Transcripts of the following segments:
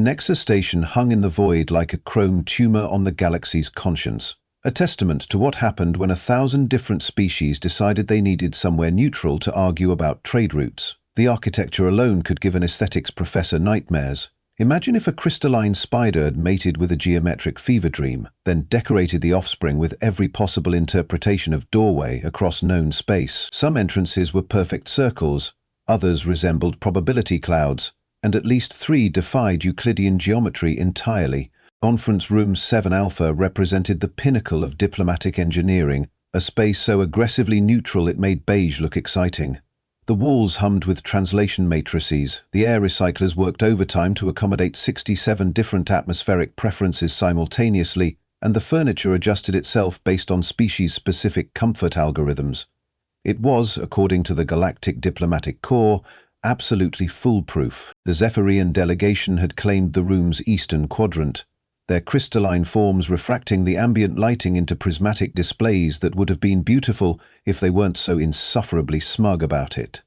Nexus station hung in the void like a chrome tumor on the galaxy's conscience, a testament to what happened when 1,000 different species decided they needed somewhere neutral to argue about trade routes. The architecture alone could give an aesthetics professor nightmares. Imagine if a crystalline spider had mated with a geometric fever dream, then decorated the offspring with every possible interpretation of doorway across known space. Some entrances were perfect circles, others resembled probability clouds, and at least 3 defied Euclidean geometry entirely. Conference Room 7 Alpha represented the pinnacle of diplomatic engineering, a space so aggressively neutral it made beige look exciting. The walls hummed with translation matrices, the air recyclers worked overtime to accommodate 67 different atmospheric preferences simultaneously, and the furniture adjusted itself based on species-specific comfort algorithms. It was, according to the Galactic Diplomatic Corps, absolutely foolproof. The Zephyrian delegation had claimed the room's eastern quadrant, their crystalline forms refracting the ambient lighting into prismatic displays that would have been beautiful if they weren't so insufferably smug about it.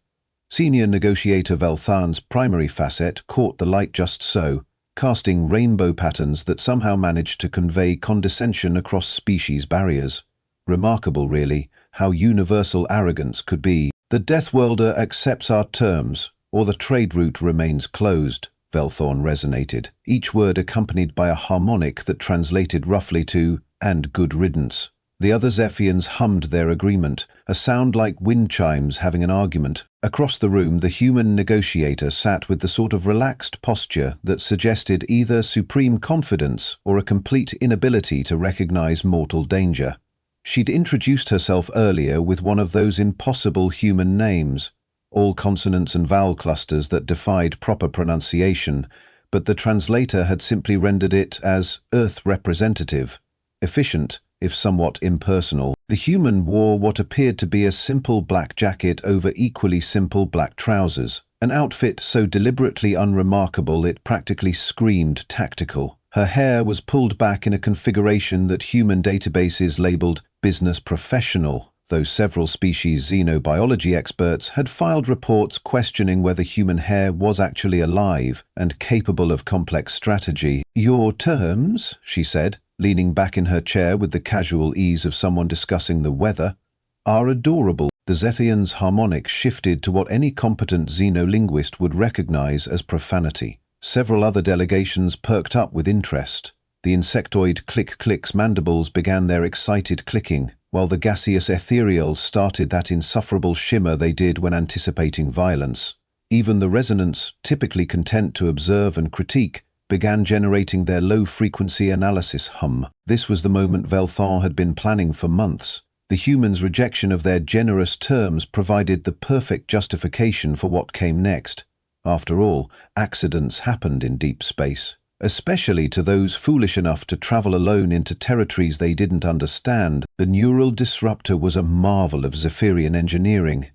Senior negotiator Velthan's primary facet caught the light just so, casting rainbow patterns that somehow managed to convey condescension across species barriers. Remarkable, really, how universal arrogance could be. The Deathworlder accepts our terms, or the trade route remains closed, Velthorn resonated, each word accompanied by a harmonic that translated roughly to, and good riddance. The other Zephians hummed their agreement, a sound like wind chimes having an argument. Across the room, the human negotiator sat with the sort of relaxed posture that suggested either supreme confidence or a complete inability to recognize mortal danger. She'd introduced herself earlier with one of those impossible human names, all consonants and vowel clusters that defied proper pronunciation, but the translator had simply rendered it as Earth representative, efficient, if somewhat impersonal. The human wore what appeared to be a simple black jacket over equally simple black trousers, an outfit so deliberately unremarkable it practically screamed tactical. Her hair was pulled back in a configuration that human databases labeled business professional, though several species xenobiology experts had filed reports questioning whether human hair was actually alive and capable of complex strategy. "Your terms," she said, leaning back in her chair with the casual ease of someone discussing the weather, "are adorable." The Zephian's harmonic shifted to what any competent xenolinguist would recognize as profanity. Several other delegations perked up with interest. The insectoid click-click's mandibles began their excited clicking, while the gaseous ethereals started that insufferable shimmer they did when anticipating violence. Even the resonants, typically content to observe and critique, began generating their low-frequency analysis hum. This was the moment Velthan had been planning for months. The humans' rejection of their generous terms provided the perfect justification for what came next. After all, accidents happened in deep space, especially to those foolish enough to travel alone into territories they didn't understand. The neural disruptor was a marvel of Zephyrian engineering,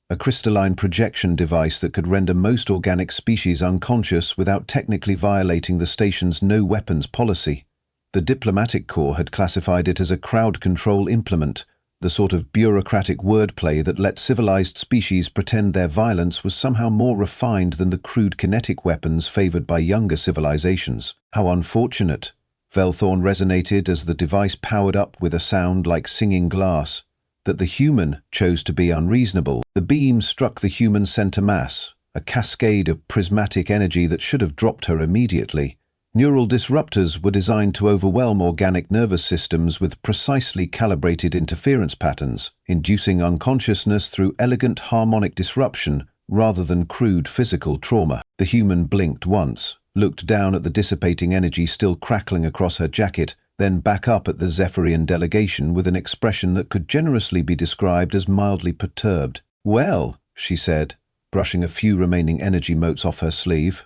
a crystalline projection device that could render most organic species unconscious without technically violating the station's no-weapons policy. The diplomatic corps had classified it as a crowd control implement, the sort of bureaucratic wordplay that let civilized species pretend their violence was somehow more refined than the crude kinetic weapons favored by younger civilizations. How unfortunate, Velthorn resonated as the device powered up with a sound like singing glass, that the human chose to be unreasonable. The beam struck the human center mass, a cascade of prismatic energy that should have dropped her immediately. Neural disruptors were designed to overwhelm organic nervous systems with precisely calibrated interference patterns, inducing unconsciousness through elegant harmonic disruption rather than crude physical trauma. The human blinked once, looked down at the dissipating energy still crackling across her jacket, then back up at the Zephyrian delegation with an expression that could generously be described as mildly perturbed. "Well," she said, brushing a few remaining energy motes off her sleeve.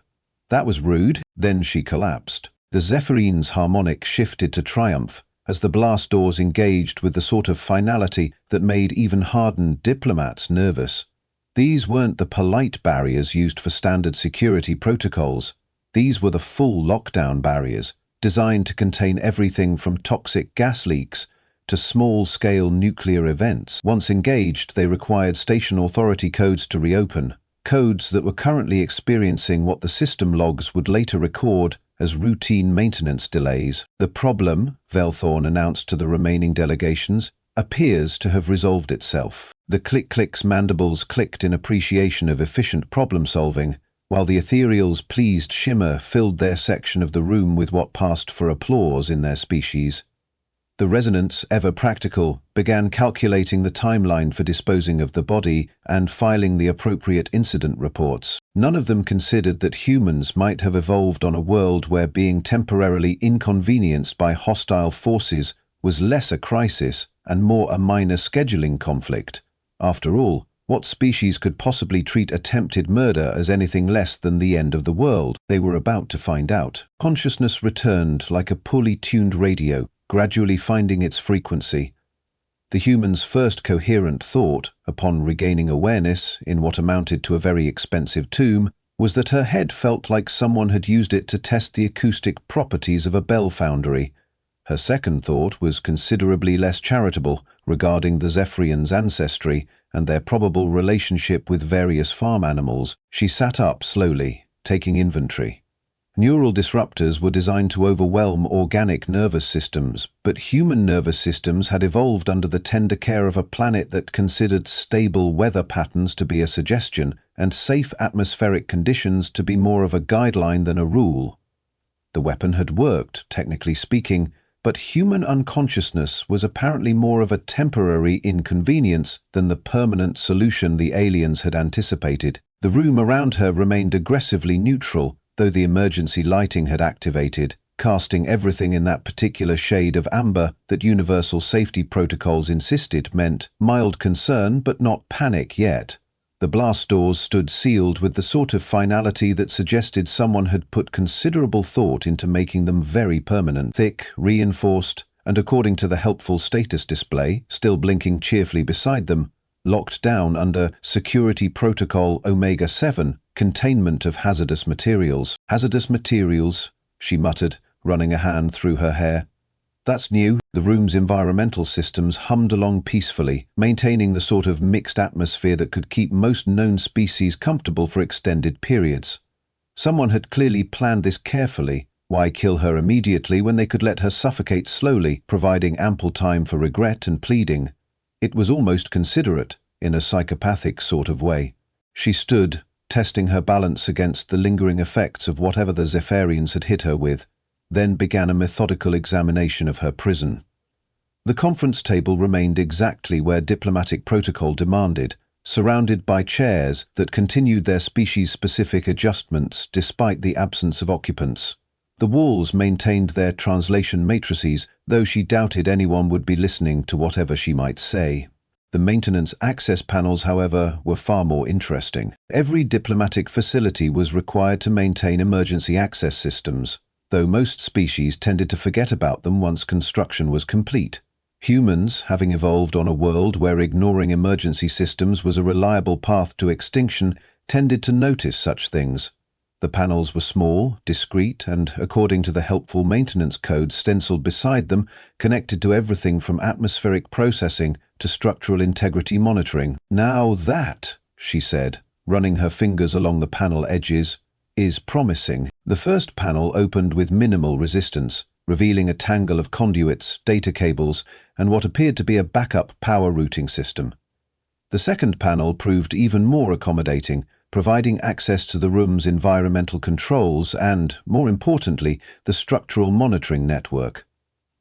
"That was rude." Then she collapsed. The Zephyrines' harmonic shifted to triumph as the blast doors engaged with the sort of finality that made even hardened diplomats nervous. These weren't the polite barriers used for standard security protocols. These were the full lockdown barriers, designed to contain everything from toxic gas leaks to small-scale nuclear events. Once engaged, they required station authority codes to reopen, codes that were currently experiencing what the system logs would later record as routine maintenance delays. The problem, Velthorn announced to the remaining delegations, appears to have resolved itself. The click-click's mandibles clicked in appreciation of efficient problem-solving, while the ethereal's pleased shimmer filled their section of the room with what passed for applause in their species. The resonance, ever practical, began calculating the timeline for disposing of the body and filing the appropriate incident reports. None of them considered that humans might have evolved on a world where being temporarily inconvenienced by hostile forces was less a crisis and more a minor scheduling conflict. After all, what species could possibly treat attempted murder as anything less than the end of the world? They were about to find out. Consciousness returned like a poorly tuned radio, gradually finding its frequency. The human's first coherent thought, upon regaining awareness in what amounted to a very expensive tomb, was that her head felt like someone had used it to test the acoustic properties of a bell foundry. Her second thought was considerably less charitable, regarding the Zephyrians' ancestry and their probable relationship with various farm animals. She sat up slowly, taking inventory. Neural disruptors were designed to overwhelm organic nervous systems, but human nervous systems had evolved under the tender care of a planet that considered stable weather patterns to be a suggestion and safe atmospheric conditions to be more of a guideline than a rule. The weapon had worked, technically speaking, but human unconsciousness was apparently more of a temporary inconvenience than the permanent solution the aliens had anticipated. The room around her remained aggressively neutral, though the emergency lighting had activated, casting everything in that particular shade of amber that universal safety protocols insisted meant mild concern but not panic yet. The blast doors stood sealed with the sort of finality that suggested someone had put considerable thought into making them very permanent, thick, reinforced, and according to the helpful status display, still blinking cheerfully beside them, locked down under Security Protocol Omega-7, containment of hazardous materials. Hazardous materials, she muttered, running a hand through her hair. That's new. The room's environmental systems hummed along peacefully, maintaining the sort of mixed atmosphere that could keep most known species comfortable for extended periods. Someone had clearly planned this carefully. Why kill her immediately when they could let her suffocate slowly, providing ample time for regret and pleading? It was almost considerate, in a psychopathic sort of way. She stood, testing her balance against the lingering effects of whatever the Zephyrians had hit her with, then began a methodical examination of her prison. The conference table remained exactly where diplomatic protocol demanded, surrounded by chairs that continued their species-specific adjustments despite the absence of occupants. The walls maintained their translation matrices, though she doubted anyone would be listening to whatever she might say. The maintenance access panels, however, were far more interesting. Every diplomatic facility was required to maintain emergency access systems, though most species tended to forget about them once construction was complete. Humans, having evolved on a world where ignoring emergency systems was a reliable path to extinction, tended to notice such things. The panels were small, discreet, and, according to the helpful maintenance code stenciled beside them, connected to everything from atmospheric processing to structural integrity monitoring. "Now that," she said, running her fingers along the panel edges, "is promising." The first panel opened with minimal resistance, revealing a tangle of conduits, data cables, and what appeared to be a backup power routing system. The second panel proved even more accommodating, providing access to the room's environmental controls and, more importantly, the structural monitoring network.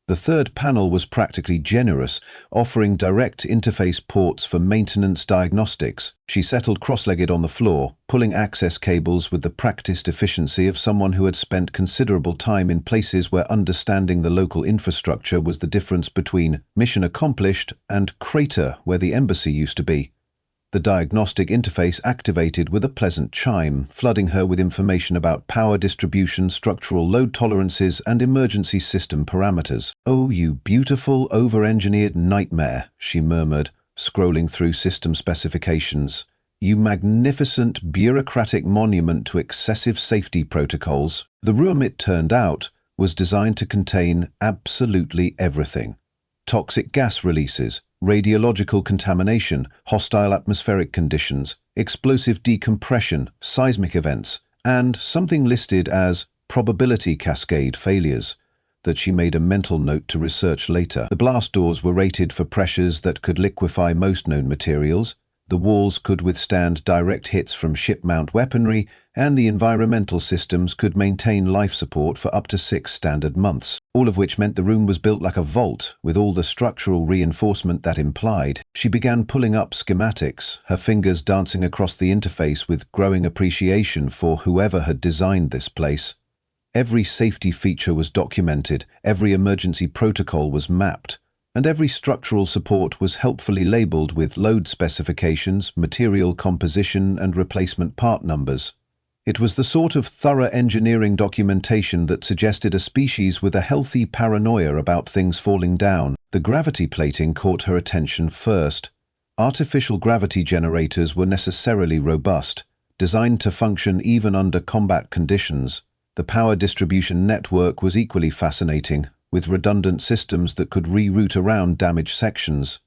The third panel was practically generous, offering direct interface ports for maintenance diagnostics. She settled cross-legged on the floor, pulling access cables with the practiced efficiency of someone who had spent considerable time in places where understanding the local infrastructure was the difference between mission accomplished and crater where the embassy used to be. The diagnostic interface activated with a pleasant chime, flooding her with information about power distribution, structural load tolerances, and emergency system parameters. "Oh, you beautiful, over-engineered nightmare," she murmured, scrolling through system specifications. "You magnificent, bureaucratic monument to excessive safety protocols." The room, it turned out, was designed to contain absolutely everything. Toxic gas releases, radiological contamination, hostile atmospheric conditions, explosive decompression, seismic events, and something listed as probability cascade failures that she made a mental note to research later. The blast doors were rated for pressures that could liquefy most known materials, the walls could withstand direct hits from ship-mount weaponry, and the environmental systems could maintain life support for up to 6 standard months, all of which meant the room was built like a vault, with all the structural reinforcement that implied. She began pulling up schematics, her fingers dancing across the interface with growing appreciation for whoever had designed this place. Every safety feature was documented, every emergency protocol was mapped, and every structural support was helpfully labeled with load specifications, material composition, and replacement part numbers. It was the sort of thorough engineering documentation that suggested a species with a healthy paranoia about things falling down. The gravity plating caught her attention first. Artificial gravity generators were necessarily robust, designed to function even under combat conditions. The power distribution network was equally fascinating, with redundant systems that could reroute around damaged sections.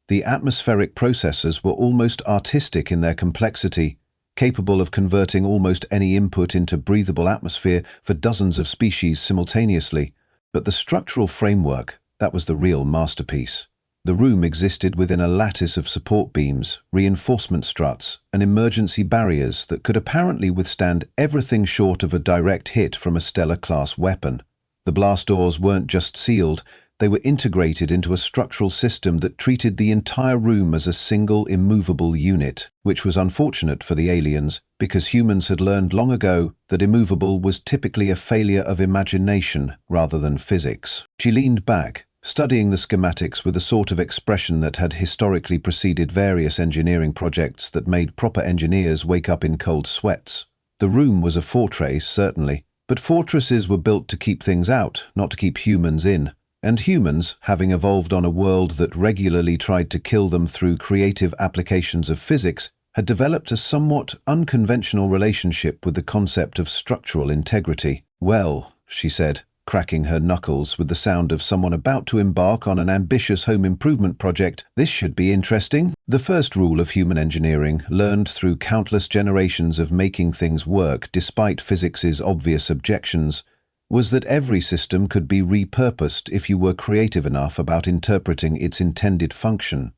The atmospheric processors were almost artistic in their complexity, capable of converting almost any input into breathable atmosphere for dozens of species simultaneously. But the structural framework, that was the real masterpiece. The room existed within a lattice of support beams, reinforcement struts, and emergency barriers that could apparently withstand everything short of a direct hit from a stellar-class weapon. The blast doors weren't just sealed, they were integrated into a structural system that treated the entire room as a single immovable unit, which was unfortunate for the aliens, because humans had learned long ago that immovable was typically a failure of imagination rather than physics. She leaned back, studying the schematics with a sort of expression that had historically preceded various engineering projects that made proper engineers wake up in cold sweats. The room was a fortress, certainly, but fortresses were built to keep things out, not to keep humans in. And humans, having evolved on a world that regularly tried to kill them through creative applications of physics, had developed a somewhat unconventional relationship with the concept of structural integrity. "Well," she said, cracking her knuckles with the sound of someone about to embark on an ambitious home improvement project, "this should be interesting." The first rule of human engineering, learned through countless generations of making things work despite physics's obvious objections, was that every system could be repurposed if you were creative enough about interpreting its intended function.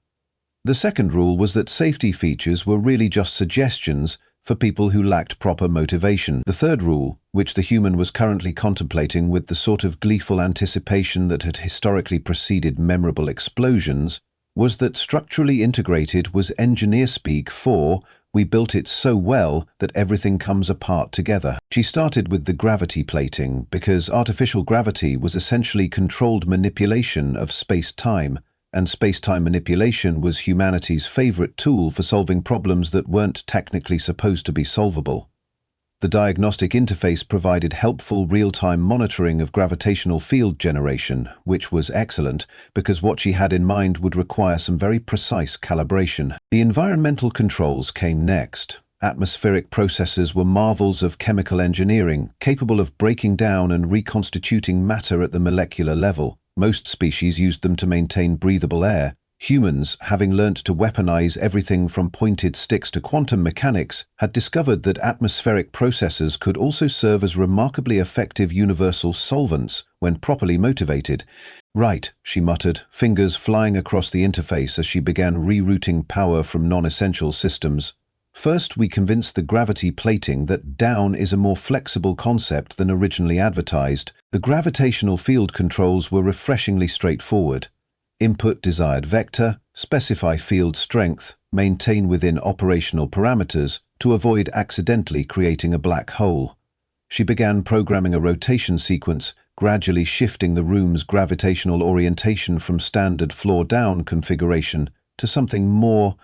The second rule was that safety features were really just suggestions for people who lacked proper motivation. The third rule, which the human was currently contemplating with the sort of gleeful anticipation that had historically preceded memorable explosions, was that structurally integrated was engineer speak for "we built it so well that everything comes apart together." She started with the gravity plating because artificial gravity was essentially controlled manipulation of space-time, and space-time manipulation was humanity's favorite tool for solving problems that weren't technically supposed to be solvable. The diagnostic interface provided helpful real-time monitoring of gravitational field generation, which was excellent because what she had in mind would require some very precise calibration. The environmental controls came next. Atmospheric processes were marvels of chemical engineering, capable of breaking down and reconstituting matter at the molecular level. Most species used them to maintain breathable air. Humans, having learnt to weaponize everything from pointed sticks to quantum mechanics, had discovered that atmospheric processes could also serve as remarkably effective universal solvents when properly motivated. "Right," she muttered, fingers flying across the interface as she began rerouting power from non-essential systems. "First, we convinced the gravity plating that down is a more flexible concept than originally advertised. The gravitational field controls were refreshingly straightforward. Input desired vector, specify field strength, maintain within operational parameters to avoid accidentally creating a black hole." She began programming a rotation sequence, gradually shifting the room's gravitational orientation from standard floor-down configuration to something more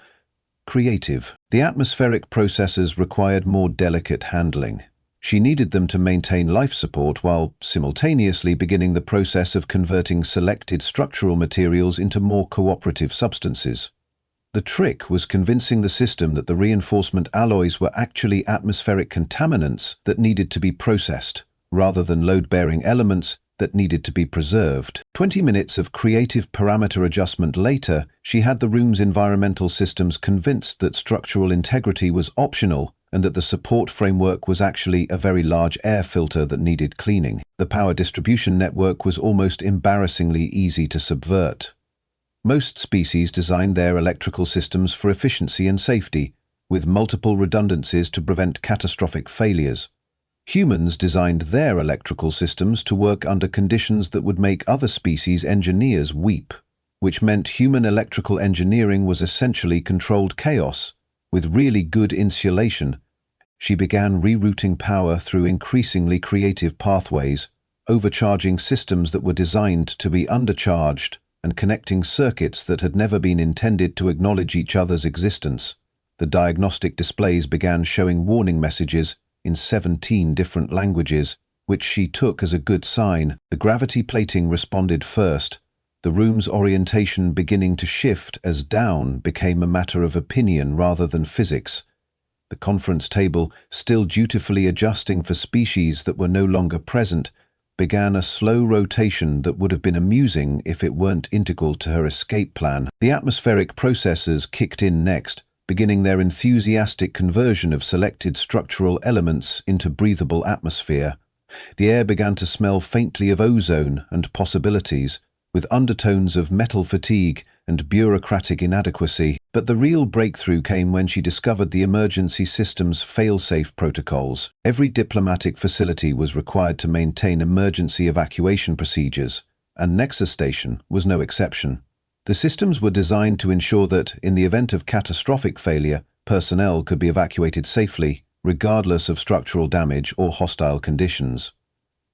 creative. The atmospheric processes required more delicate handling. She needed them to maintain life support while simultaneously beginning the process of converting selected structural materials into more cooperative substances. The trick was convincing the system that the reinforcement alloys were actually atmospheric contaminants that needed to be processed, rather than load-bearing elements that needed to be preserved. 20 minutes of creative parameter adjustment later, she had the room's environmental systems convinced that structural integrity was optional and that the support framework was actually a very large air filter that needed cleaning. The power distribution network was almost embarrassingly easy to subvert. Most species designed their electrical systems for efficiency and safety, with multiple redundancies to prevent catastrophic failures. Humans designed their electrical systems to work under conditions that would make other species' engineers weep, which meant human electrical engineering was essentially controlled chaos, with really good insulation. She began rerouting power through increasingly creative pathways, overcharging systems that were designed to be undercharged, and connecting circuits that had never been intended to acknowledge each other's existence. The diagnostic displays began showing warning messages in 17 different languages, which she took as a good sign. The gravity plating responded first, the room's orientation beginning to shift as down became a matter of opinion rather than physics. The conference table, still dutifully adjusting for species that were no longer present, began a slow rotation that would have been amusing if it weren't integral to her escape plan. The atmospheric processors kicked in next, beginning their enthusiastic conversion of selected structural elements into breathable atmosphere. The air began to smell faintly of ozone and possibilities, with undertones of metal fatigue and bureaucratic inadequacy. But the real breakthrough came when she discovered the emergency system's fail-safe protocols. Every diplomatic facility was required to maintain emergency evacuation procedures, and Nexus Station was no exception. The systems were designed to ensure that, in the event of catastrophic failure, personnel could be evacuated safely, regardless of structural damage or hostile conditions.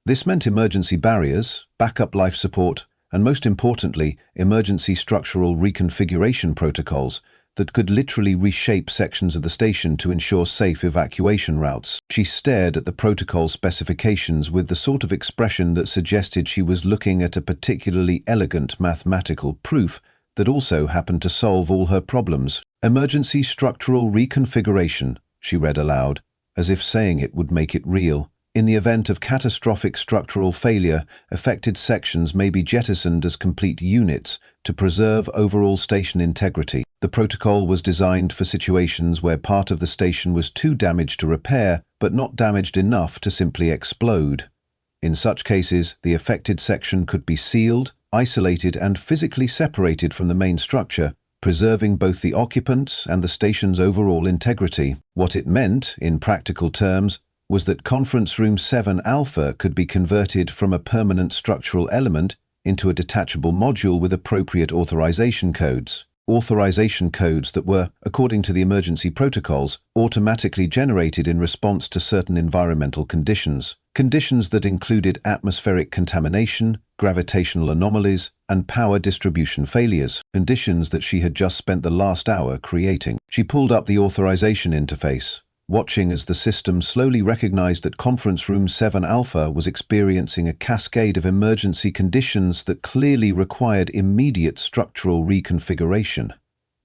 This meant emergency barriers, backup life support, and most importantly, emergency structural reconfiguration protocols that could literally reshape sections of the station to ensure safe evacuation routes. She stared at the protocol specifications with the sort of expression that suggested she was looking at a particularly elegant mathematical proof that also happened to solve all her problems. Emergency structural reconfiguration, she read aloud, as if saying it would make it real. In the event of catastrophic structural failure, affected sections may be jettisoned as complete units to preserve overall station integrity. The protocol was designed for situations where part of the station was too damaged to repair, but not damaged enough to simply explode. In such cases, the affected section could be sealed, isolated, and physically separated from the main structure, preserving both the occupants and the station's overall integrity. What it meant, in practical terms, was that Conference Room 7 Alpha could be converted from a permanent structural element into a detachable module with appropriate authorization codes. Authorization codes that were, according to the emergency protocols, automatically generated in response to certain environmental conditions. Conditions that included atmospheric contamination, gravitational anomalies, and power distribution failures. Conditions that she had just spent the last hour creating. She pulled up the authorization interface, watching as the system slowly recognized that Conference Room 7 Alpha was experiencing a cascade of emergency conditions that clearly required immediate structural reconfiguration.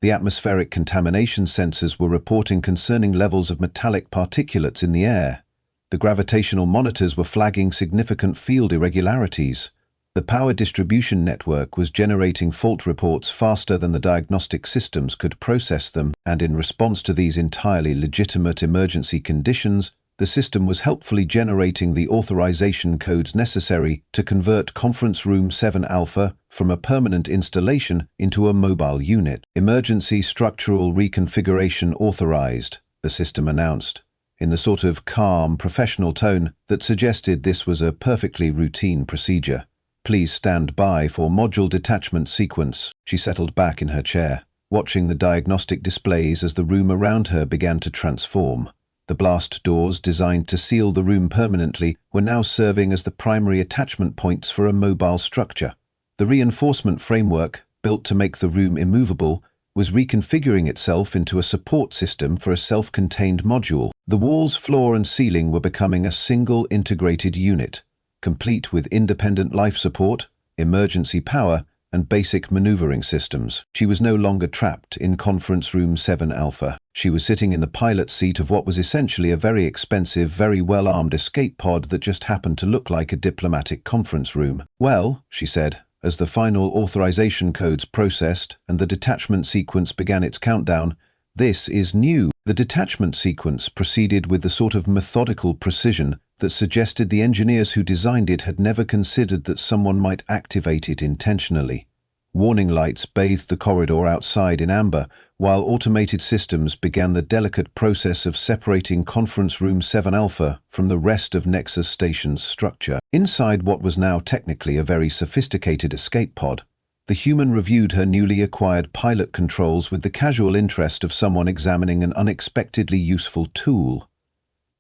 The atmospheric contamination sensors were reporting concerning levels of metallic particulates in the air. The gravitational monitors were flagging significant field irregularities. The power distribution network was generating fault reports faster than the diagnostic systems could process them, and in response to these entirely legitimate emergency conditions, the system was helpfully generating the authorization codes necessary to convert Conference Room 7 Alpha from a permanent installation into a mobile unit. Emergency structural reconfiguration authorized, the system announced, in the sort of calm, professional tone that suggested this was a perfectly routine procedure. Please stand by for module detachment sequence. She settled back in her chair, watching the diagnostic displays as the room around her began to transform. The blast doors designed to seal the room permanently were now serving as the primary attachment points for a mobile structure. The reinforcement framework, built to make the room immovable, was reconfiguring itself into a support system for a self-contained module. The walls, floor, and ceiling were becoming a single integrated unit, complete with independent life support, emergency power, and basic maneuvering systems. She was no longer trapped in Conference Room 7 Alpha. She was sitting in the pilot seat of what was essentially a very expensive, very well-armed escape pod that just happened to look like a diplomatic conference room. "Well," she said, as the final authorization codes processed and the detachment sequence began its countdown, "this is new." The detachment sequence proceeded with the sort of methodical precision that suggested the engineers who designed it had never considered that someone might activate it intentionally. Warning lights bathed the corridor outside in amber, while automated systems began the delicate process of separating Conference Room 7 Alpha from the rest of Nexus Station's structure. Inside what was now technically a very sophisticated escape pod, the human reviewed her newly acquired pilot controls with the casual interest of someone examining an unexpectedly useful tool.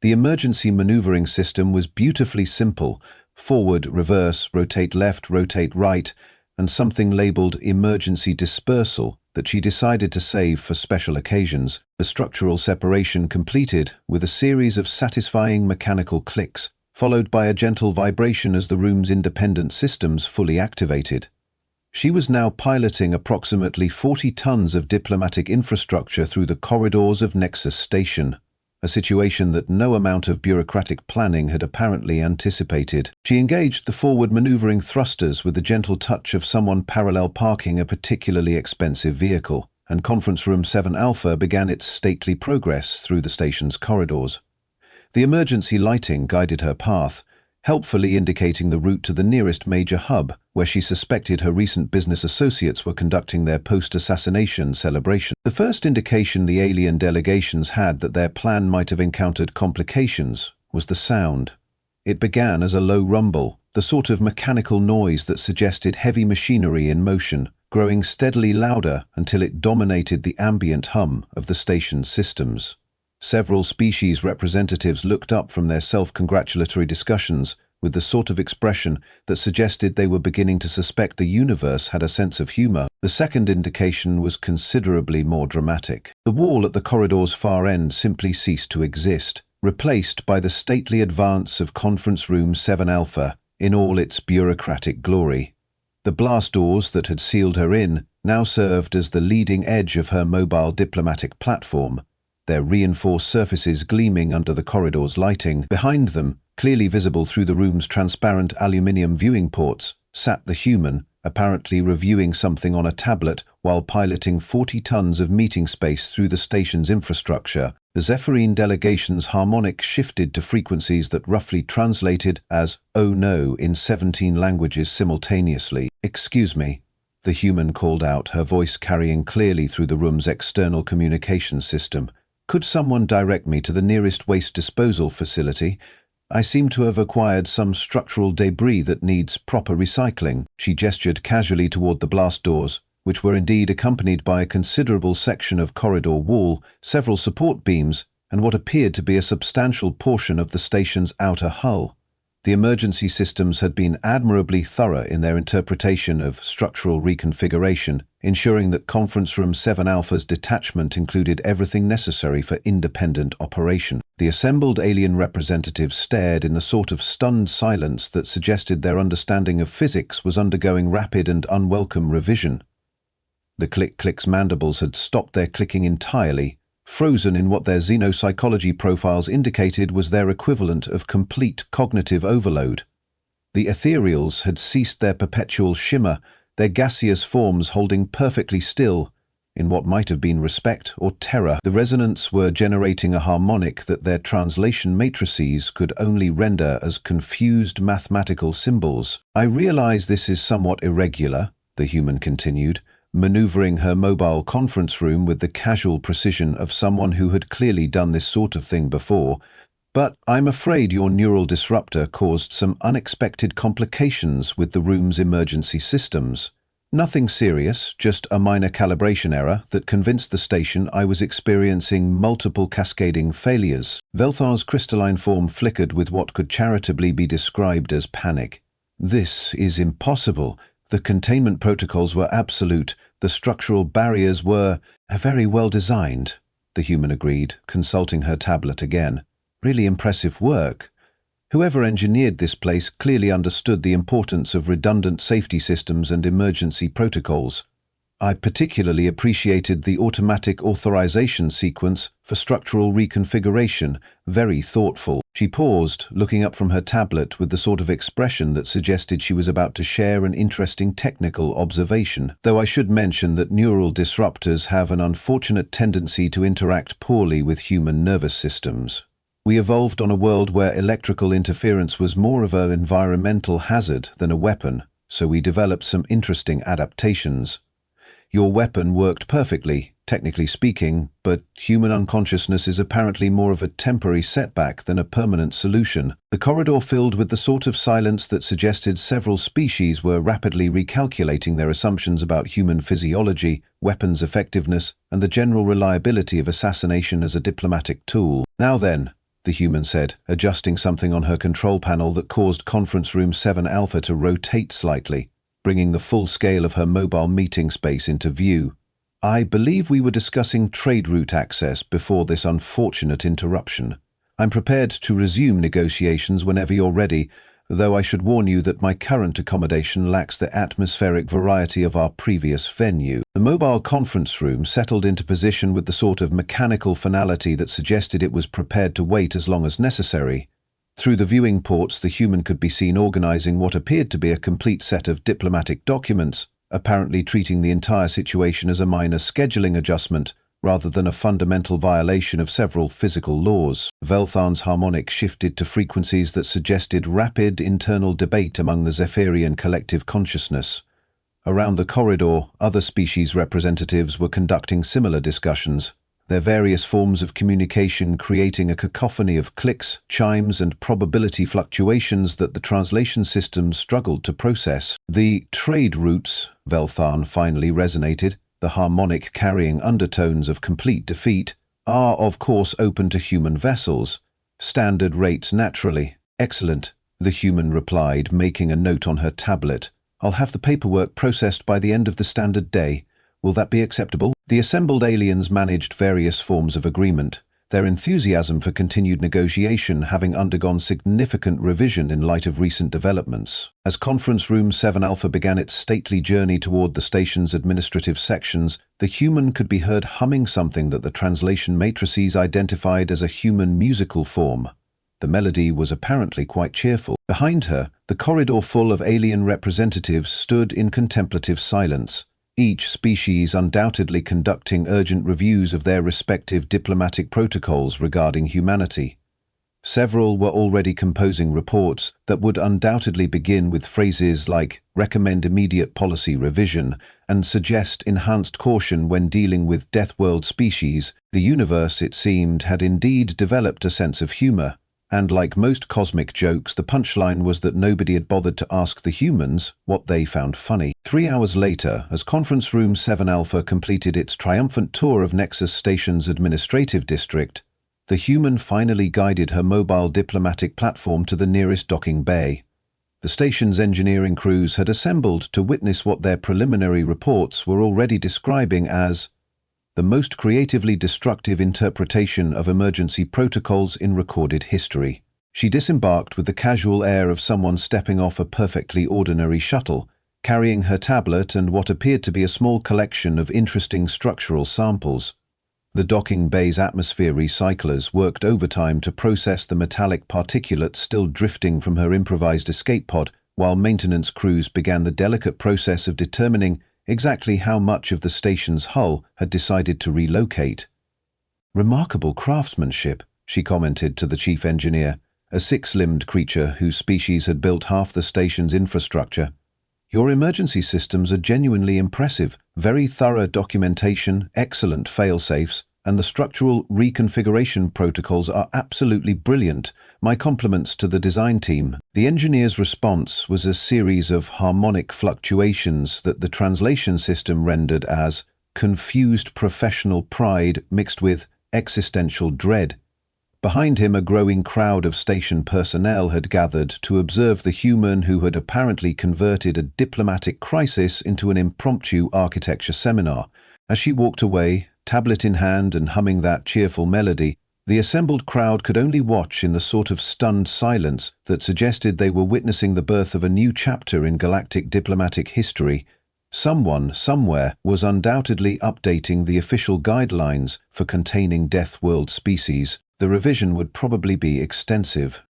The emergency maneuvering system was beautifully simple: forward, reverse, rotate left, rotate right, and something labeled emergency dispersal that she decided to save for special occasions. The structural separation completed with a series of satisfying mechanical clicks, followed by a gentle vibration as the room's independent systems fully activated. She was now piloting approximately 40 tons of diplomatic infrastructure through the corridors of Nexus Station, a situation that no amount of bureaucratic planning had apparently anticipated. She engaged the forward maneuvering thrusters with the gentle touch of someone parallel parking a particularly expensive vehicle, and Conference Room 7 Alpha began its stately progress through the station's corridors. The emergency lighting guided her path, helpfully indicating the route to the nearest major hub, where she suspected her recent business associates were conducting their post-assassination celebration. The first indication the alien delegations had that their plan might have encountered complications was the sound. It began as a low rumble, the sort of mechanical noise that suggested heavy machinery in motion, growing steadily louder until it dominated the ambient hum of the station's systems. Several species representatives looked up from their self-congratulatory discussions with the sort of expression that suggested they were beginning to suspect the universe had a sense of humor. The second indication was considerably more dramatic. The wall at the corridor's far end simply ceased to exist, replaced by the stately advance of Conference Room 7 Alpha in all its bureaucratic glory. The blast doors that had sealed her in now served as the leading edge of her mobile diplomatic platform, their reinforced surfaces gleaming under the corridor's lighting. Behind them, clearly visible through the room's transparent aluminium viewing ports, sat the human, apparently reviewing something on a tablet while piloting 40 tons of meeting space through the station's infrastructure. The Zephyrine delegation's harmonic shifted to frequencies that roughly translated as "oh no" in 17 languages simultaneously. "Excuse me," the human called out, her voice carrying clearly through the room's external communications system. "Could someone direct me to the nearest waste disposal facility? I seem to have acquired some structural debris that needs proper recycling." She gestured casually toward the blast doors, which were indeed accompanied by a considerable section of corridor wall, several support beams, and what appeared to be a substantial portion of the station's outer hull. The emergency systems had been admirably thorough in their interpretation of structural reconfiguration, ensuring that Conference Room 7 Alpha's detachment included everything necessary for independent operation. The assembled alien representatives stared in the sort of stunned silence that suggested their understanding of physics was undergoing rapid and unwelcome revision. The Click-Click's mandibles had stopped their clicking entirely, frozen in what their xenopsychology profiles indicated was their equivalent of complete cognitive overload. The ethereals had ceased their perpetual shimmer, their gaseous forms holding perfectly still, in what might have been respect or terror. The resonants were generating a harmonic that their translation matrices could only render as confused mathematical symbols. "I realize this is somewhat irregular," the human continued, maneuvering her mobile conference room with the casual precision of someone who had clearly done this sort of thing before, "but I'm afraid your neural disruptor caused some unexpected complications with the room's emergency systems. Nothing serious, just a minor calibration error that convinced the station I was experiencing multiple cascading failures." Velthar's crystalline form flickered with what could charitably be described as panic. "This is impossible. The containment protocols were absolute. The structural barriers were very well designed," the human agreed, consulting her tablet again. "Really impressive work. Whoever engineered this place clearly understood the importance of redundant safety systems and emergency protocols. I particularly appreciated the automatic authorization sequence for structural reconfiguration, very thoughtful. She paused, looking up from her tablet with the sort of expression that suggested she was about to share an interesting technical observation, though I should mention that neural disruptors have an unfortunate tendency to interact poorly with human nervous systems. We evolved on a world where electrical interference was more of an environmental hazard than a weapon, so we developed some interesting adaptations. Your weapon worked perfectly, technically speaking, but human unconsciousness is apparently more of a temporary setback than a permanent solution. The corridor filled with the sort of silence that suggested several species were rapidly recalculating their assumptions about human physiology, weapons effectiveness, and the general reliability of assassination as a diplomatic tool. "Now then," the human said, adjusting something on her control panel that caused Conference Room 7 Alpha to rotate slightly, bringing the full scale of her mobile meeting space into view. "I believe we were discussing trade route access before this unfortunate interruption. I'm prepared to resume negotiations whenever you're ready, though I should warn you that my current accommodation lacks the atmospheric variety of our previous venue." The mobile conference room settled into position with the sort of mechanical finality that suggested it was prepared to wait as long as necessary. Through the viewing ports, the human could be seen organizing what appeared to be a complete set of diplomatic documents, apparently treating the entire situation as a minor scheduling adjustment rather than a fundamental violation of several physical laws. Veltharn's harmonic shifted to frequencies that suggested rapid internal debate among the Zephyrian collective consciousness. Around the corridor, other species representatives were conducting similar discussions, their various forms of communication creating a cacophony of clicks, chimes, and probability fluctuations that the translation systems struggled to process. "The trade routes," Veltharn finally resonated, the harmonic carrying undertones of complete defeat, "are of course open to human vessels. Standard rates naturally." "Excellent," the human replied, making a note on her tablet. "I'll have the paperwork processed by the end of the standard day. Will that be acceptable?" The assembled aliens managed various forms of agreement, their enthusiasm for continued negotiation having undergone significant revision in light of recent developments. As Conference Room 7 Alpha began its stately journey toward the station's administrative sections, the human could be heard humming something that the translation matrices identified as a human musical form. The melody was apparently quite cheerful. Behind her, the corridor full of alien representatives stood in contemplative silence, each species undoubtedly conducting urgent reviews of their respective diplomatic protocols regarding humanity. Several were already composing reports that would undoubtedly begin with phrases like "recommend immediate policy revision" and suggest enhanced caution when dealing with Deathworld species. The universe, it seemed, had indeed developed a sense of humor, and like most cosmic jokes, the punchline was that nobody had bothered to ask the humans what they found funny. 3 hours later, as Conference Room 7 Alpha completed its triumphant tour of Nexus Station's administrative district, the human finally guided her mobile diplomatic platform to the nearest docking bay. The station's engineering crews had assembled to witness what their preliminary reports were already describing as the most creatively destructive interpretation of emergency protocols in recorded history. She disembarked with the casual air of someone stepping off a perfectly ordinary shuttle, carrying her tablet and what appeared to be a small collection of interesting structural samples. The docking bay's atmosphere recyclers worked overtime to process the metallic particulates still drifting from her improvised escape pod, while maintenance crews began the delicate process of determining exactly how much of the station's hull had decided to relocate. "Remarkable craftsmanship," she commented to the chief engineer, a six-limbed creature whose species had built half the station's infrastructure. "Your emergency systems are genuinely impressive. Very thorough documentation, excellent fail-safes, and the structural reconfiguration protocols are absolutely brilliant. My compliments to the design team." The engineer's response was a series of harmonic fluctuations that the translation system rendered as confused professional pride mixed with existential dread. Behind him, a growing crowd of station personnel had gathered to observe the human who had apparently converted a diplomatic crisis into an impromptu architecture seminar. As she walked away, tablet in hand and humming that cheerful melody, The assembled crowd could only watch in the sort of stunned silence that suggested they were witnessing the birth of a new chapter in galactic diplomatic history. Someone, somewhere, was undoubtedly updating the official guidelines for containing Deathworld species. The revision would probably be extensive.